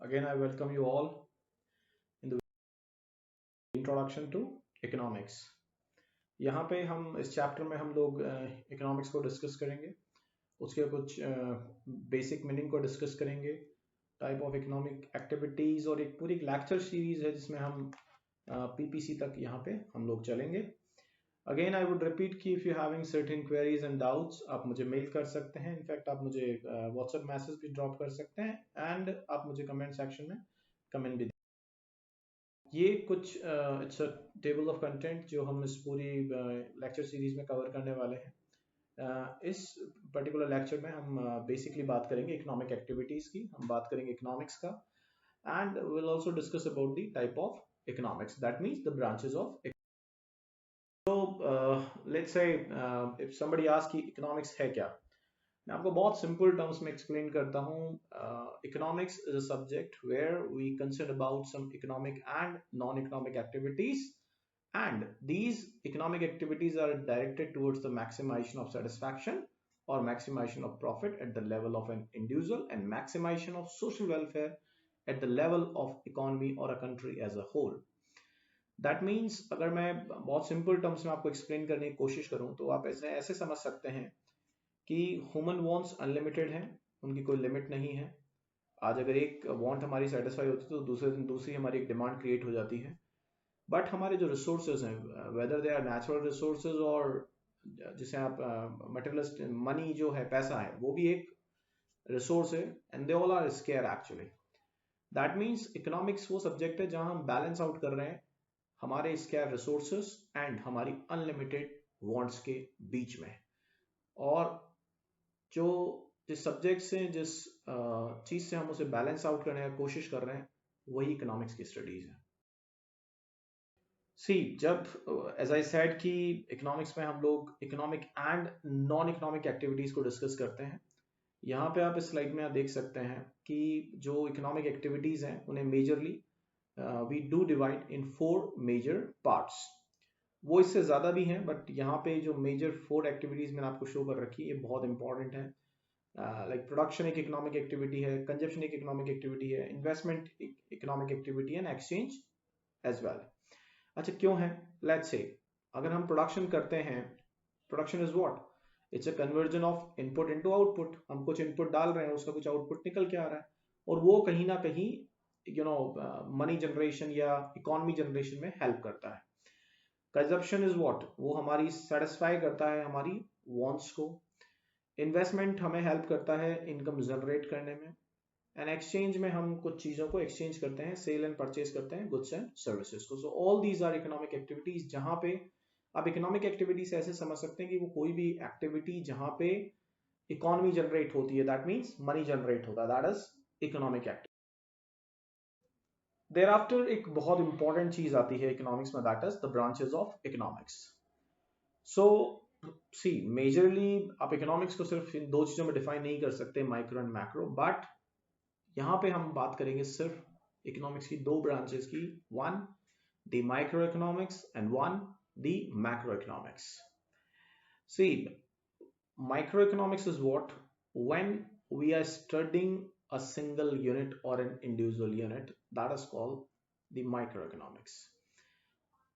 Again, I welcome you all in the introduction to economics. यहाँ पे हम इस चैप्टर में हम लोग इकोनॉमिक्स को डिस्कस करेंगे, उसके कुछ बेसिक मीनिंग को डिस्कस करेंगे, टाइप ऑफ इकोनॉमिक एक्टिविटीज और एक पूरी लेक्चर सीरीज है जिसमें हम पीपीसी तक यहाँ पे हम लोग चलेंगे. अगेन आई वुड रिपीट कि if you having certain queries and doubts आप मुझे मेल कर सकते हैं. इनफैक्ट आप मुझे व्हाट्सएप मैसेज भी ड्रॉप कर सकते हैं एंड आप मुझे कमेंट सेक्शन में कमेंट भी. ये कुछ it's a table of content जो हम इस पूरी लेक्चर सीरीज में कवर करने वाले हैं. इस पर्टिकुलर लेक्चर में हम बेसिकली बात करेंगे इकोनॉमिक एक्टिविटीज की, हम बात करेंगे इकोनॉमिक्स का and will also discuss about the type of economics, that means the branches of. Let's say if somebody ask कि इकोनॉमिक्स है क्या, मैं आपको बहुत सिंपल टर्म्स में एक्सप्लेन करता हूँ. Economics is a subject where we consider about some economic and non economic activities, and these economic activities are directed towards the maximization of satisfaction or maximization of profit at the level of an individual and maximization of social welfare at the level of economy or a country as a whole. That means अगर मैं बहुत simple terms में आपको explain करने की कोशिश करूं तो आप ऐसे ऐसे समझ सकते हैं कि ह्यूमन वांट्स अनलिमिटेड हैं, उनकी कोई लिमिट नहीं है. आज अगर एक वांट हमारी सेटिस्फाई होती है तो दूसरे दिन दूसरी हमारी एक डिमांड क्रिएट हो जाती है. बट हमारे जो रिसोर्सेज हैं, whether they are natural resources और जिसे आप मटेरियलिस्ट मनी जो है, पैसा है, वो भी एक रिसोर्स है and they all are scarce actually. That means economics वो सब्जेक्ट है जहां हम बैलेंस आउट कर रहे हैं हमारे स्केयर रिसोर्सेज एंड हमारी अनलिमिटेड वांट्स के बीच में. और जो जिस सब्जेक्ट से जिस चीज से हम उसे बैलेंस आउट करने की कोशिश कर रहे हैं वही इकोनॉमिक्स की स्टडीज है. सी जब एज आई सेड कि इकोनॉमिक्स में हम लोग economic and non economic activities को डिस्कस करते हैं. यहाँ पे आप इस स्लाइड में आप देख सकते हैं कि जो इकोनॉमिक एक्टिविटीज हैं उन्हें majorly we do divide in 4 major parts. वो इससे ज्यादा भी हैं बट यहाँ पे जो मेजर 4 एक्टिविटीज मैंने आपको शो कर रखी है ये बहुत इंपॉर्टेंट है. लाइक प्रोडक्शन एक इकोनॉमिक एक्टिविटी है, कंजप्शन एक इकोनॉमिक एक्टिविटी है, investment economic activity and exchange as well. अच्छा क्यों है? लेट्स से अगर हम प्रोडक्शन करते हैं, production is what? It's a conversion of input into output. हम कुछ इनपुट डाल रहे हैं, उसका कुछ आउटपुट निकल के आ रहा है और वो कहीं ना कहीं मनी जनरेशन या इकोनॉमी जनरेशन में हेल्प करता है. Consumption is what? वो हमारी सेटिस्फाई करता है हमारी वांट्स को. इन्वेस्टमेंट हमें हेल्प करता है इनकम जनरेट करने में. एंड एक्सचेंज में हम कुछ चीजों को एक्सचेंज करते हैं, सेल एंड परचेज करते हैं गुड्स एंड सर्विसेज को. So all these are economic activities. जहां पे आप इकोनॉमिक एक्टिविटीज ऐसे समझ सकते हैं कि वो कोई भी एक्टिविटी जहां पे इकोनॉमी जनरेट होती है, दैट मींस मनी जनरेट होता है, that is economic activity. Thereafter एक बहुत इंपॉर्टेंट चीज आती है इकोनॉमिक्स में, that is the branches of economics. So see majorly आप इकोनॉमिक्स को सिर्फ इन 2 चीजों में डिफाइन नहीं कर सकते, माइक्रो एंड मैक्रो. बट यहाँ पे हम बात करेंगे सिर्फ इकोनॉमिक्स की 2 ब्रांचेस की, one the microeconomics and one the macro economics. See micro economics is what? When we are studying a single unit और an individual unit, that is called the microeconomics.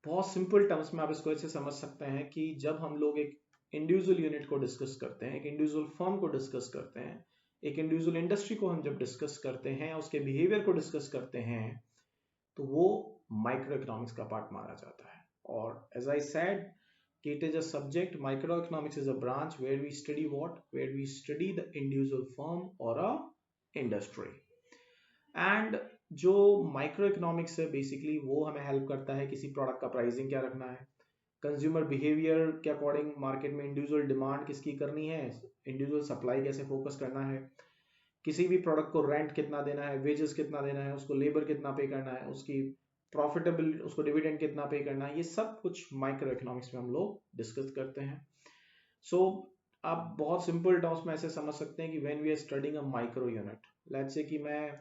बहुत simple terms में आप इसको ऐसे समझ सकते हैं कि जब हम लोग एक इंडिविजुअल यूनिट को डिस्कस करते हैं, एक इंडिविजुअल फर्म को डिस्कस करते हैं, एक इंडिविजुअल इंडस्ट्री को हम जब डिस्कस करते हैं, उसके बिहेवियर को डिस्कस करते हैं, तो वो माइक्रो इकोनॉमिक्स का पार्ट माना जाता है. और एज आई सेड कि it is a subject, micro economics is a branch where we study what? Where we study the individual firm और अ इंडस्ट्री. एंड जो माइक्रो इकोनॉमिक्स है बेसिकली वो हमें हेल्प करता है किसी प्रोडक्ट का प्राइसिंग क्या रखना है, कंज्यूमर बिहेवियर के अकॉर्डिंग मार्केट में इंडिविजुअल डिमांड किसकी करनी है, इंडिविजुअल सप्लाई कैसे फोकस करना है, किसी भी प्रोडक्ट को रेंट कितना देना है, वेजेस कितना देना है, उसको लेबर कितना पे करना है, उसकी प्रॉफिटेबल, उसको डिविडेंड कितना पे करना है, ये सब कुछ माइक्रो इकोनॉमिक्स में हम लोग डिस्कस करते हैं. सो आप बहुत सिंपल टर्म्स में ऐसे समझ सकते हैं कि when we are studying a micro unit, let's say कि मैं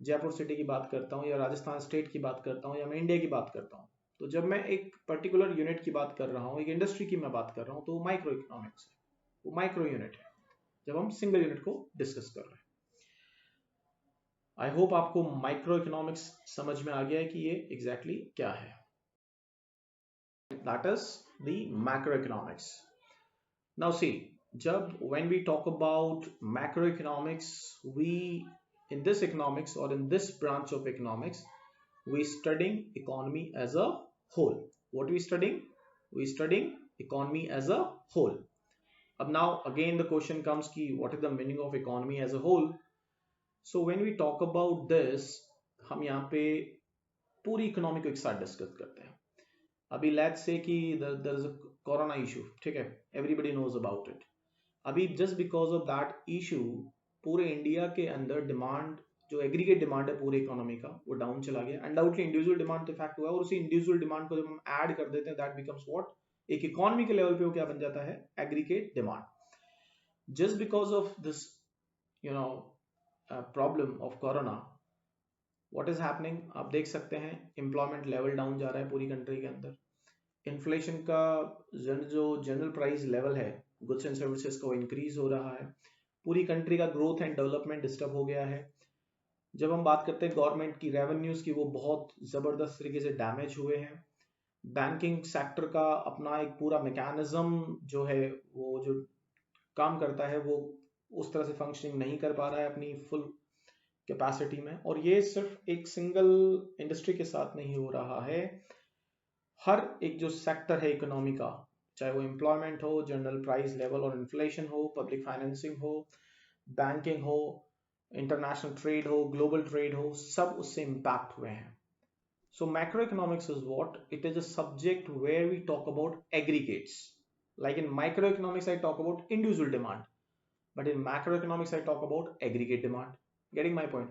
जयपुर सिटी की बात करता हूँ या राजस्थान स्टेट की बात करता हूँ या मैं इंडिया की बात करता हूँ, तो जब मैं एक पर्टिकुलर यूनिट की बात कर रहा हूँ, एक इंडस्ट्री की मैं बात कर रहा हूँ, तो वो माइक्रो इकोनॉमिक्स है, वो माइक्रो यूनिट है जब हम सिंगल यूनिट को डिस्कस कर रहे हैं. आई होप आपको माइक्रो इकोनॉमिक्स समझ में आ गया है कि ये एग्जैक्टली क्या है. That is the macroeconomics. Now see, when we talk about macroeconomics, we in this economics or in this branch of economics, we studying economy as a whole. What we studying? We studying economy as a whole. Now again the question comes ki what is the meaning of economy as a whole? So when we talk about this, हम यहाँ पे पूरी economy को एक साथ discuss करते हैं. अभी लेट्स से कि there is a corona issue, ठीक है, एवरीबॉडी नोज अबाउट इट. अभी just because of that issue पूरे इंडिया के अंदर डिमांड, जो एग्रीगेट डिमांड है पूरे इकोनॉमी का, वो डाउन चला गया. अनडाउटली इंडिविजुअल डिमांड तो इफेक्ट हुआ है, और उसी इंडिविजुअल डिमांड को जब हम ऐड कर देते हैं दैट बिकम्स व्हाट, एक इकोनॉमी के लेवल पे वो क्या बन जाता है, aggregate demand. Just because of this you know problem of corona, what is happening, आप देख सकते हैं एम्प्लॉयमेंट लेवल डाउन जा रहा है पूरी कंट्री के अंदर. इन्फ्लेशन का जो जनरल प्राइस लेवल है गुड्स एंड सर्विसेज का, वो इंक्रीज हो रहा है. पूरी कंट्री का ग्रोथ एंड डेवलपमेंट डिस्टर्ब हो गया है. जब हम बात करते हैं गवर्नमेंट की रेवेन्यूज की, वो बहुत जबरदस्त तरीके से डैमेज हुए हैं. बैंकिंग सेक्टर का अपना एक पूरा मैकेनिज्म जो है, वो जो काम करता है, वो उस तरह से फंक्शनिंग नहीं कर पा रहा है अपनी फुल कैपेसिटी में. और ये सिर्फ एक सिंगल इंडस्ट्री के साथ नहीं हो रहा है, हर एक जो सेक्टर है इकोनॉमी का, चाहे वो एम्प्लॉयमेंट हो, जनरल प्राइस लेवल और इन्फ्लेशन हो, पब्लिक फाइनेंसिंग हो, बैंकिंग हो, इंटरनेशनल ट्रेड हो, ग्लोबल ट्रेड हो, सब उससे इम्पैक्ट हुए हैं. So macroeconomics is what? It is a subject where we talk about aggregates. Like in microeconomics, I talk about individual demand, but in macroeconomics, I talk about aggregate demand. Getting my point?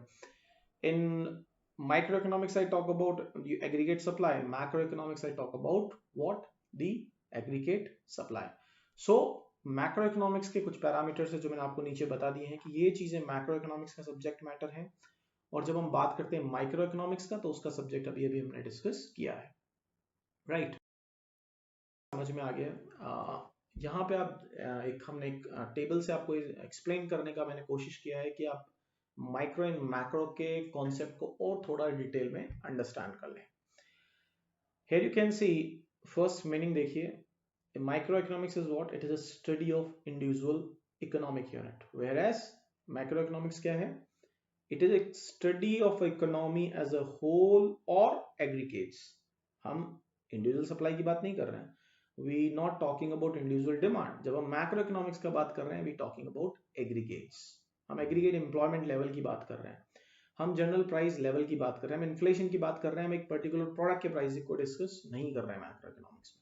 In microeconomics, I talk about the aggregate supply. In macroeconomics, I talk about what? The aggregate supply. So macroeconomics के कुछ parameters है जो मैंने आपको नीचे बता दिए हैं कि ये चीजें macroeconomics का सब्जेक्ट मैटर है. और जब हम बात करते हैं माइक्रो इकोनॉमिक्स का, तो उसका सब्जेक्ट अभी अभी हमने डिस्कस किया है. राइट, समझ में आ गया. यहाँ पे आप हमने एक टेबल से आपको एक्सप्लेन करने का मैंने कोशिश किया है कि आप माइक्रो एंड मैक्रो के कॉन्सेप्ट को और थोड़ा डिटेल में अंडरस्टैंड कर लें. Here you can see first meaning देखिए, micro economics is what? It is a study of individual economic unit, whereas macroeconomics क्या है? It is a study of economy as a whole or aggregates. हम individual supply की बात नहीं कर रहे हैं. We not talking about individual demand. जब हम macro economics का बात कर रहे हैं, we talking about aggregates. हम aggregate employment level की बात कर रहे हैं, हम जनरल प्राइस लेवल की बात कर रहे हैं, हम इन्फ्लेशन की बात कर रहे हैं, हम एक पर्टिकुलर प्रोडक्ट के प्राइस को डिस्कस नहीं कर रहे हैं मैक्रो इकोनॉमिक्स में.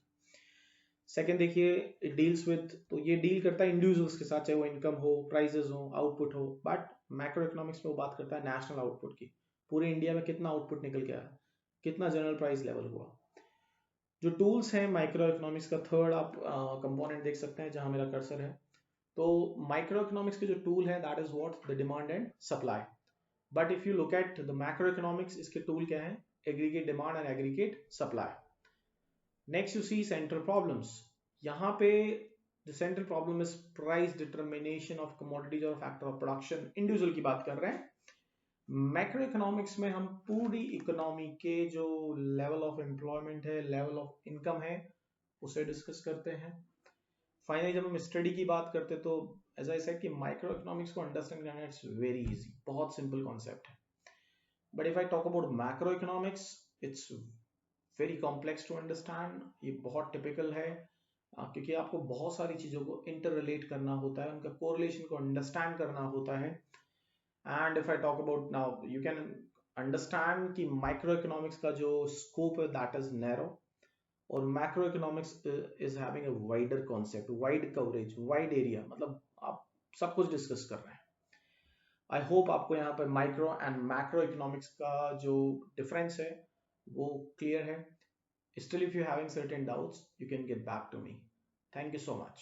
सेकेंड देखिए, इट डील्स विद, तो ये डील करता है इंडिविजुअल्स के साथ, चाहे वो इनकम हो, प्राइसेस हो, आउटपुट हो. बट मैक्रो इकोनॉमिक्स में वो बात करता है नेशनल आउटपुट की, पूरे इंडिया में कितना आउटपुट निकल के आया, कितना जनरल प्राइस लेवल हुआ. जो टूल्स हैं माइक्रो इकोनॉमिक्स का, थर्ड आप कंपोनेंट देख सकते हैं जहां मेरा कर्सर है. तो माइक्रो इकोनॉमिक्स के जो टूल है that is what? The demand and supply. But if you look at the macro economics, इसके टूल क्या है? Aggregate demand and aggregate supply. Next you see central problems. यहाँ पे the central problem is price determination of commodities और factor of production. Individual की बात कर रहे हैं. मैक्रो इकोनॉमिक्स में हम पूरी इकोनॉमी के जो लेवल ऑफ एम्प्लॉयमेंट है, लेवल ऑफ इनकम है, उसे डिस्कस करते हैं. फाइनली जब हम स्टडी की बात करते हैं, तो एज आई सेड कि माइक्रो इकोनॉमिक्स को अंडरस्टैंड करना इट्स वेरी इजी, बहुत सिंपल कॉन्सेप्ट है. But if I talk about macro economics, it's very complex to understand. ये बहुत टिपिकल है, क्योंकि आपको बहुत सारी चीजों को इंटर रिलेट करना होता है, उनका कोरिलेशन को अंडरस्टैंड करना होता है. And if I talk about now, you can understand कि माइक्रो इकोनॉमिक्स का जो स्कोप है दैट इज नैरो, और macro economics is having a wider concept, wide coverage, wide area, मतलब आप सब कुछ डिस्कस कर रहे हैं. आई होप आपको यहाँ पर माइक्रो एंड मैक्रो इकोनॉमिक्स का जो डिफरेंस है वो क्लियर है. Still, if you're having certain doubts, you can get back to me. Thank you so much.